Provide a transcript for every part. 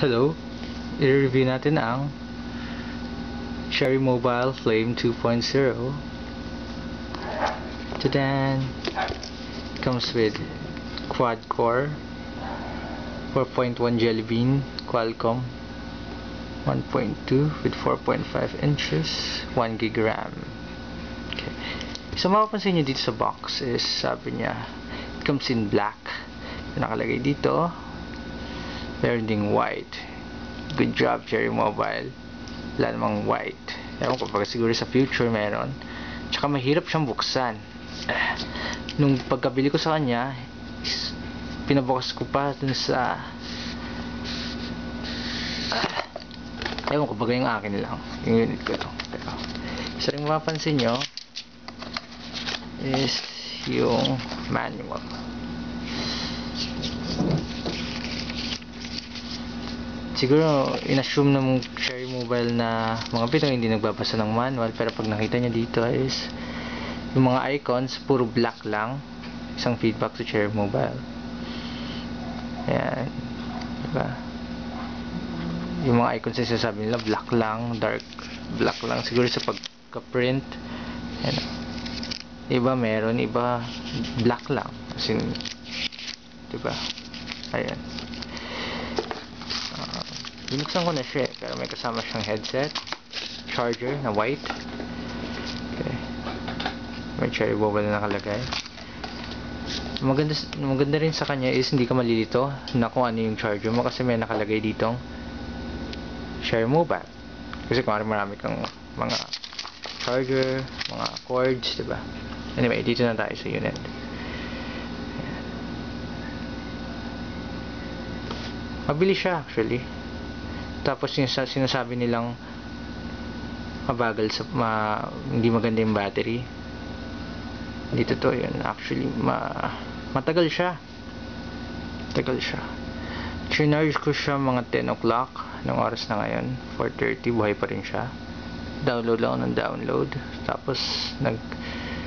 Hello, i-review natin ang Cherry Mobile Flame 2.0. Tadan! Comes with quad-core 4.1 Jelly Bean Qualcomm 1.2 with 4.5 inches 1 GB RAM. Okay. So mapapansin nyo dito sa box is sabi niya it comes in black. Nakalagay dito meron ding white. Good job Cherry Mobile. Wala namang white. Ewan ko pag siguro sa future meron. Tsaka mahirap siyang buksan. Nung pagkabili ko sa kanya pinabukas ko pa dun sa ewan ko baga yung akin lang yung unit ko to. Pero isa rin mapapansin nyo is yung manual. Siguro inassume ng Cherry Mobile na mga Pinoy hindi nagbabasa ng manual, pero pag nakita niya dito is yung mga icons puro black lang. Isang feedback to Cherry Mobile. Ayan, diba? Yung mga icons na sinasabi nila black lang, dark black lang, siguro sa pagka-print. Ayan. Iba meron, iba black lang kasi diba? Ayan. Binuksan ko na siya pero may kasama siyang headset, charger na white. Okay. May Cherry Mobile na nakalagay. Maganda rin sa kanya is hindi ka malilito na kung ano yung charger mo kasi may nakalagay ditong Cherry Mobile. Kasi kung marami kang mga charger, mga cords, diba? Anyway, dito na tayo sa unit. Mabilis siya actually. Tapos yung sinasabi nilang mabagal sa hindi maganda yung battery. Dito to yun. Actually matagal siya. Matagal siya. Chinarge ko siya mga 10 o'clock ng oras na ngayon. 4:30 buhay pa rin siya. Download lang ng download. Tapos nag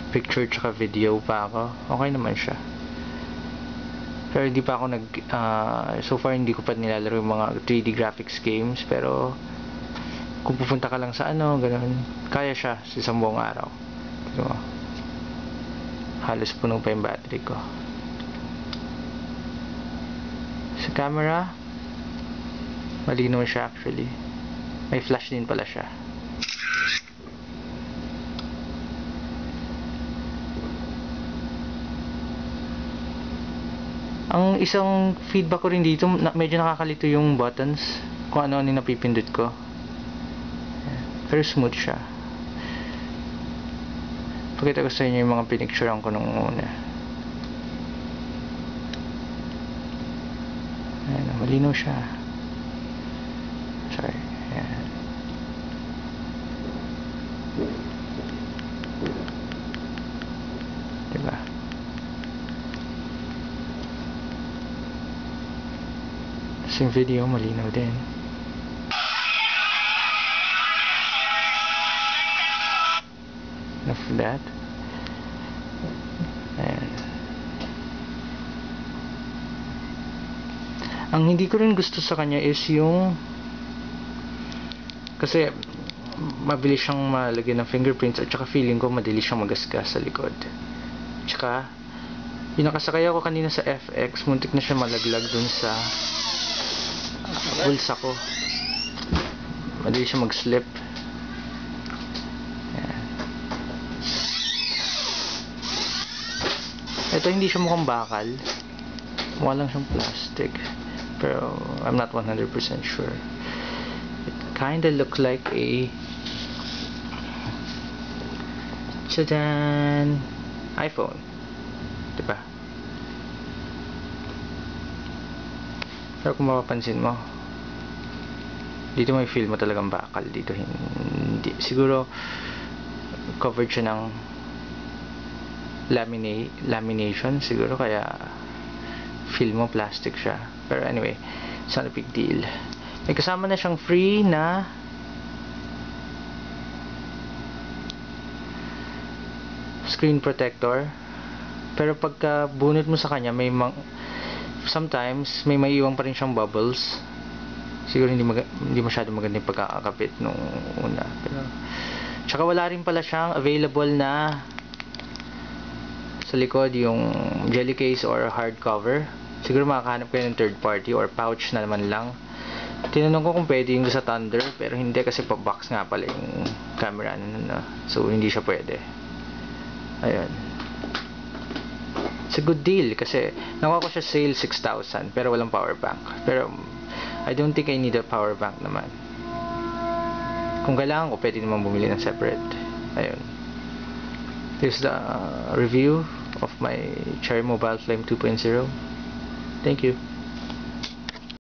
picture tsaka video pa ako. Okay naman siya. Pero hindi pa ako so far hindi ko pa nilalaro yung mga 3D graphics games, pero kung pupunta ka lang sa ganoon, kaya siya sa isang buong araw. Diba? Halos puno pa yung battery ko. Sa camera malinaw siya actually. May flash din pala siya. Ang isang feedback ko rin dito, medyo nakakalito yung buttons kung ano-ano yung napipindot ko. Pero smooth siya. Pakita ko sa inyo yung mga pinicturean ko nung una. Ayan, malinaw siya. Sorry. Ayan. Diba? Yung video malinaw din. Enough of that. Ayan. Ang hindi ko rin gusto sa kanya is yung kasi mabilis siyang malagyan ng fingerprints at saka feeling ko madali siyang magasgas sa likod. Tsaka yung nakasakay ako kanina sa FX, muntik na siya malaglag dun sa bulsa ko. Madali siya mag-slip. Ayan. Ito hindi siya mukhang bakal. Mukha lang siyang plastic. Pero I'm not 100% sure. It kinda look like a Tadan! iPhone. Diba? Pero kung mapapansin mo, dito may feel mo talagang bakal. Dito hindi. Siguro covered siya ng lamination siguro, kaya feel mo plastic siya. Pero anyway, it's not a big deal. May kasama na siyang free na screen protector. Pero pagka bunot mo sa kanya, sometimes may maiiwan pa rin siyang bubbles. Siguro hindi masyadong maganda yung pagkakakabit nung una. Pero, tsaka wala rin pala siyang available na sa likod yung jelly case or hardcover. Siguro makakahanap kayo ng third party or pouch na naman lang. Tinanong ko kung pwede yung sa Thunder, pero hindi kasi pa-box nga pala yung camera so hindi siya pwede. Ayun. It's a good deal kasi nakuha ko siya sale 6,000 pero walang power bank. Pero I don't think I need a power bank naman. Kung kailangan ko, pwede naman bumili ng separate. Ayun. Here's the review of my Cherry Mobile Flame 2.0. Thank you.